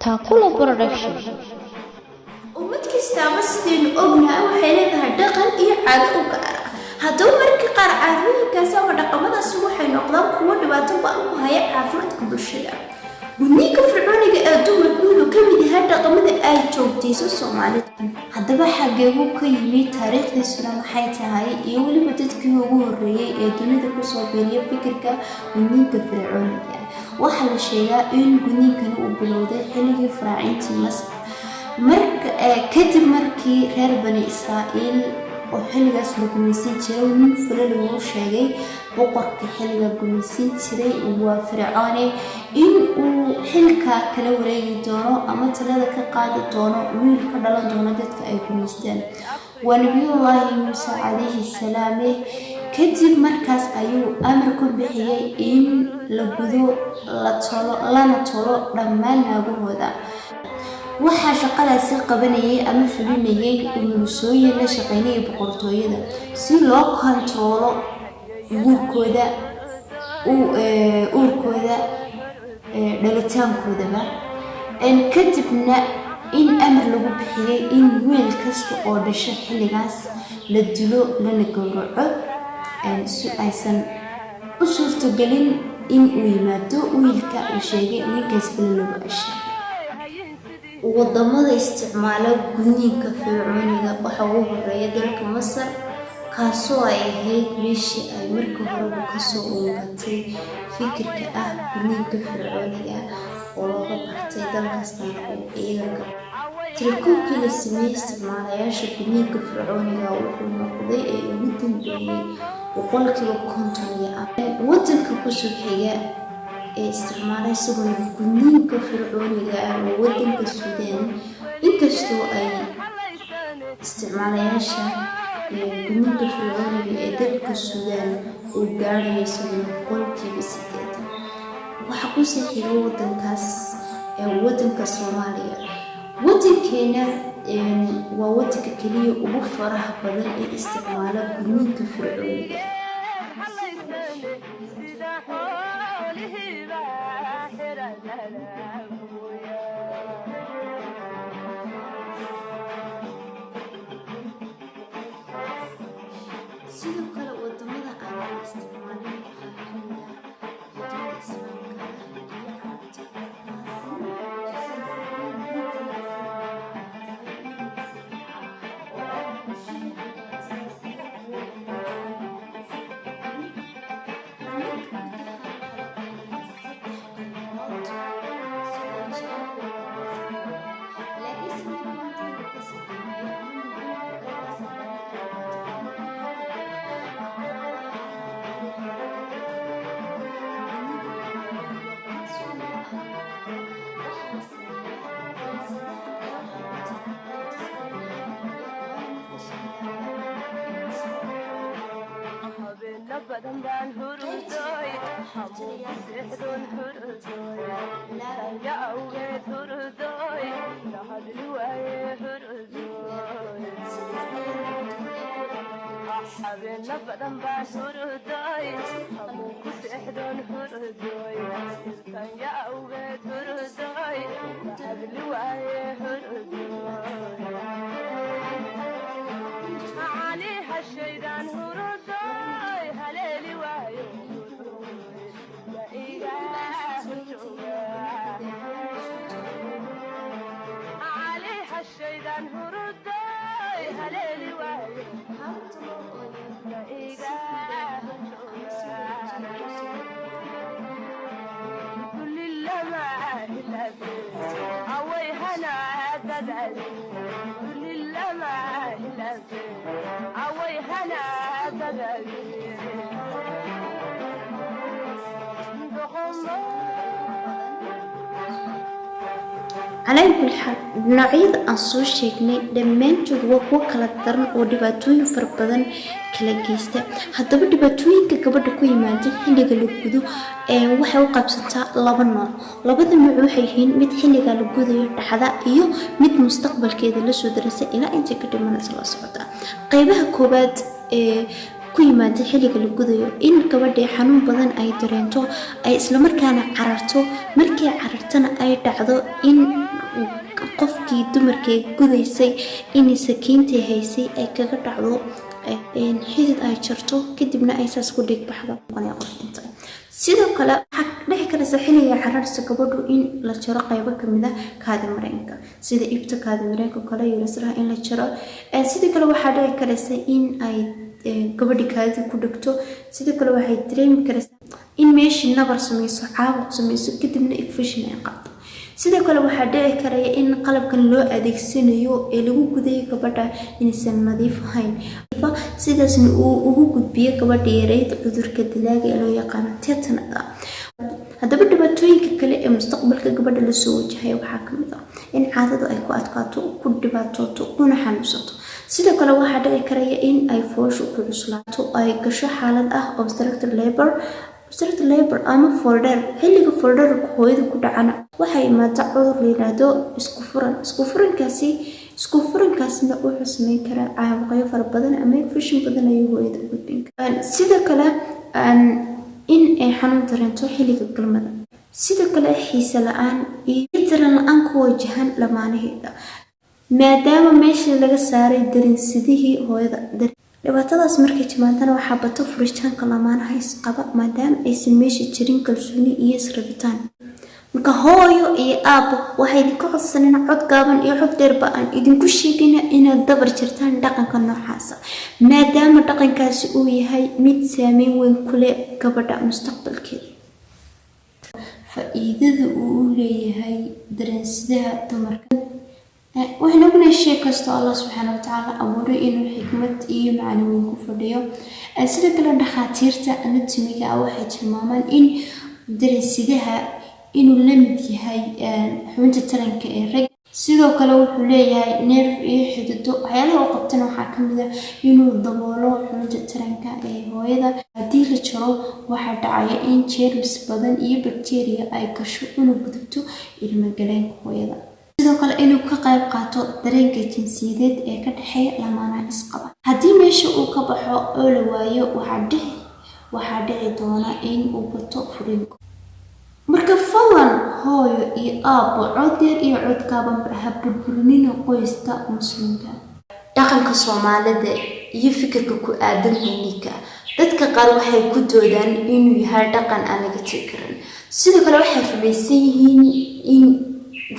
Taakula Production. ummad kasta sideen ognahay waxay leedahay dhaqan iyo caado u gaar ah. haddaba markii qaar caadooyinkaas ama dhaqamadaas waxay noqdaan kuwo dhibaato ba'an ku haya caafimaadka bulshada. gudniinka fircooniga ee dumarku wuxuu ka mid yahay dhaqamada ay joogtayso Soomaalida. haddaba xagee uu ka yimid taariikhdiisuna maxay tahay iyo weliba dadkii ugu horreeyay ee dunida ku soo biiriyay fikirka gudniinka fircooniga. waxaa la sheegaa in gudniinkan uu bilowday xilligii Firaacintii Masar kadib markii reer Bani Israa'iil oo xilligaas la gumaysan jiray nin Firayn uu sheegay boqorka xilliga gumaysan jiray waa Fircoon in uu xilka kala wareegi doono ama talada ka qaadi doono wiil ka dhalan doono dadka ay gumaystaan waa Nabiyullaahi Muuse calayhi salaam. kadib markaas ayuu amar ku bixiyay in la gudo lana tolo dhammaan naagahooda. waxaa shaqadaasi qabanayay ama fulinayay umulisooyin la shaqeynaya boqortooyada si loo kontaroolo guurkooda uurkooda dhalitaankoodaba. kadibna in amar lagu bixiyay in wiil kasta oo dhashay xilligaas la dilo lana gowraco si aysan u suurtogelin in uu yimaado wiilka la sheegay wiilkaas kale lagu ashay. wadamada isticmaala gudniinka fircooniga waxa ugu horeeya dalka Masar kaasoo ay ahayd meeshii ay markii hore ka soo urugatay fikirka ah gudniinka fircooniga oo looga bartay dalkaasna oo iyaga tirkuukii la sameeyay isticmaalayaasha gudniinka fircooniga wuxuu noqday ee ugu dambeeyay boqolkiiba 50 wadanka ku soo xiga isticmaalay sidoo gudniinka fircooniga ee wadanka Suudaan. inkastoo ay isticmaalayaasha gudniinka fircooniga ee dalka Suudaan uu gaarayay boqolkiiba 8 waxa ku sii xiga wadankaas wadanka Soomaaliya. wadankeena waa wadanka kaliya ugu faraha badan ee isticmaala gudniinka fircooniga. sidoo kale wadamada aan isticmaalin waxaa ka mid ah wadamada Islaamka iyo Carabta. بدن هردوي حمود سحدون هردوي لا يعود هردوي لحد الواي هردوي حبينا بدن هردوي حمود سحدون هردوي لا يعود هردوي لحد الواي هردوي عليها الشيطان هردوي هلالي وايو لا إله عليها الشيطان هردوي هلالي وايو لا إله كل اللي إلا عوي هنا تدعي كل اللي إلا عوي هنا تدعي على كل حال noocyada aan soo sheegnay dhammaantood waa kuwo kala daran oo dhibaatooyin fara badan kala geysta. haddaba dhibaatooyinka gabadha ku yimaada xilliga la gudo waxay u qabsataa laba nooc. labada nooc waxay yihiin mid xilliga la gudayo dhaxda iyo mid mustaqbalkeeda la soo darasa ilaa inta ka dhimanaysa la socota. qaybaha koobaad ku yimaada xilliga la gudayo in gabadha xanuun badan ay dareento ay isla markaana cararto markii carartana ay dhacdo in qofkii dumarkii gudaysay in sakiintii haysay ay kaga dhacdo xidid ay jarto kadibna ay saas ku dhig baxdo qof inta sidoo kale waxa dhici karaysa xilliga cararsa gabadhu in la jaro qaybo kamid ah kaadi mareenka sida ibta kaadi mareenka kale iyo rasraha in la jaro sidoo kale waxa dhici karaysa in ay gabadhi kaadi ku dhigto sidoo kale waxay dareemi karaysaa in meeshii nabar samayso caabuq samayso kadibna infection ay qaado sidoo kale waxa dhici karaya in qalabkan loo adeegsanayo ee lagu gudayo gabadha inaysan nadiif ahayn sidaasna uu ugu gudbiyo gabadha yareyd cudurka dilaaga ee loo yaqaan tetanus haddaba dhibaatooyinka kale ee mustaqbalka gabadha la soo wajahayo waxaa kamid ah in caadadu ay ku adkaato ku dhibaatooto kuna xanuunsato sidoo kale waxaa dhici karaya in ay fooshu ku cuslaato ay gasho xaalad ah obstructive labor ama folder xilliga folderka hooyada ku dhacana waxay imaata cudur la yiraahdo isku furankaasna wuxuu sameyn karaa caabuqyo fara badan ama infection badan ay hooyada u gudbin karaan sidoo kale in ay xanuun dareento xilliga galmada sidoo kale xiise la'aan iyo daran la'aan ku wajahan lamaanaheeda maadaama meesha laga saaray dareensidihii hooyada dhibaatadaas markay timaadana waxaa bato furitaanka lamaanaha isqaba maadaama aysan meesha jirin kalsooni iyo israbitaan marka hooyo iyo aabbo waxay idinku codsaneen cod gaaban iyo cod dheerba aan idinku sheegina inaad dabar jirtaan dhaqanka noocaasa maadaama dhaqankaasi uu yahay mid saameyn weyn ku leh gabadha mustaqbalkeeda faa'iidada uu leeyahay dareensidaha dumarka waxaan ognahay shay kastoo Allah subxaanahu wa tacaala abuuray inuu xikmad iyo macno weyn ku fadhiyo sidoo kale dhakhaatiirta anatomiga waxay tilmaamaan in dareensidaha inuu la mid yahay xubinta taranka ee rag sidoo kale wuxuu leeyahay nerve iyo xidido waxyaalaha uu qabtana waxaa kamid ah inuu daboolo xubinta taranka ee hooyada haddii la jaro waxaa dhacaya in germs badan iyo bacteria ay gasho una gudubto ilmo-galeenka hooyada sidoo kale inuu ka qayb qaato dareenka jinsiyadeed ee ka dhexeeya lamaanaha isqaba haddii meesha uu ka baxo oo la waayo waxaa dhici doona in uu bato furiinka marka fadlan hooyo iyo aabbo cod yar iyo cod gaaban ha burburinina qoyska muslimka dhaqanka Soomaalida iyo fikirka ku aadan diinka dadka qaar waxay ku doodaan inuu yahay dhaqan aan laga tirin sidoo kale waxay rumaysan yihiin in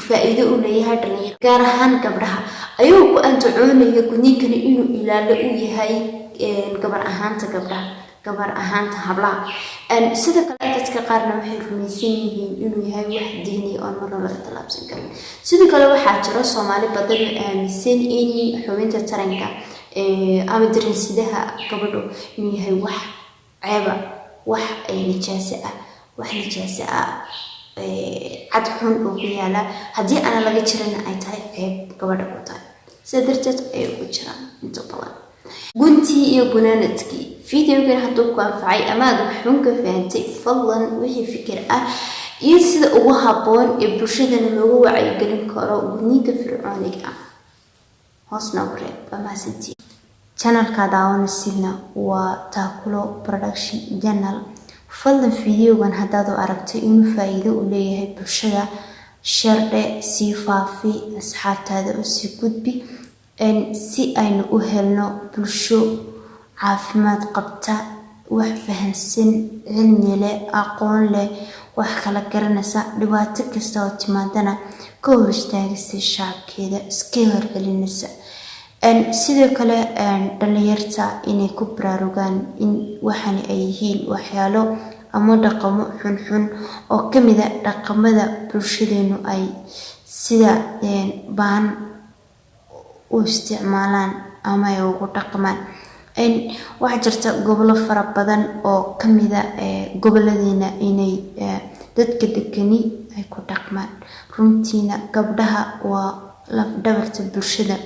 faa'iido u leeyahay dhalinyarada gaar ahaan gabdhaha ayuu ku antacoonaya gudniinkani inuu ilaalo u yahay gabar ahaanta gabdhaha gabar ahaanta hablaha sidoo kale dadka qaarna waxay rumaysan yihiin inuu yahay wax diini oo mar la talaabsan karin sidoo kale waxaa jira Soomaali badan oo aaminsan in xubinta taranka ama dareensidaha gabadhu inuu yahay wax ceeba wax nijaasa ah cad xun oo ku yaala haddii aan laga jirana ay tahay ceeb gabadha ku tahay sida darteed ay ugu jiraan inta badan guntii iyo gunaanadkii fiidiyogan hadduu ku anfacay ama aad waxun ka fahantay fadlan wixii fikir ah iyo sida ugu habboon ee bulshadana loogu wacyigelin karo gudniinka fircooniga ah hoosna u reeb mahadsantiin channelka daawanaysidna waa Taakulo Production Channel fadlan fiidiyogan haddaad u aragtay inuu faa'iido u leeyahay bulshada share si faafi asxaabtaada u sii gudbi si aynu u helno bulsho caafimaad qabta wax fahansan cilmi leh aqoon leh wax kala garanaysa dhibaato kasta oo timaadana ka hor istaagaysa shacabkeeda iska horcelinaysa sidoo kale dhalinyarta inay ku baraarugaan in waxan ay yihiin waxyaalo ama dhaqamo xun oo kamid ah dhaqamada bulshadeenu ay sida baan u isticmaalaan ama ay ugu dhaqmaan waxaa jirta gobolo fara badan oo kamid ah gobolladeena inay dadka degani ay ku dhaqmaan runtiina gabdhaha waa laf dhabarta bulshada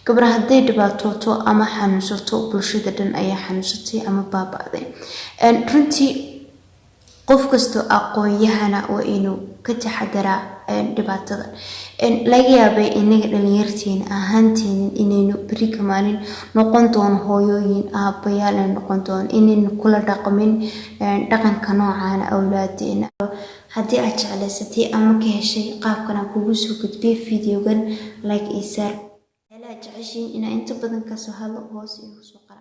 gabdhaha hadday dhibaatooto ama xanuunsato bulshada dhan ayaa xanuunsatay ama baaba'day runtii qof kastoo aqoon-yahana waa inuu ka taxadaraa dhibaatada laga yaabay inaga dhalinyarteen ahaanteen inaynu bari kamaanin noqon doon hooyooyin aabayaal noqon doon inaynu kula dhaqmin dhaqanka noocaan awlaadeena haddii aad jeclaysatay ama ka heshay qaabkan aan kugu soo gudbiyay videogan like isaar jeceshiin inaa inta badan ka soo hadlo hoos iyo soo qara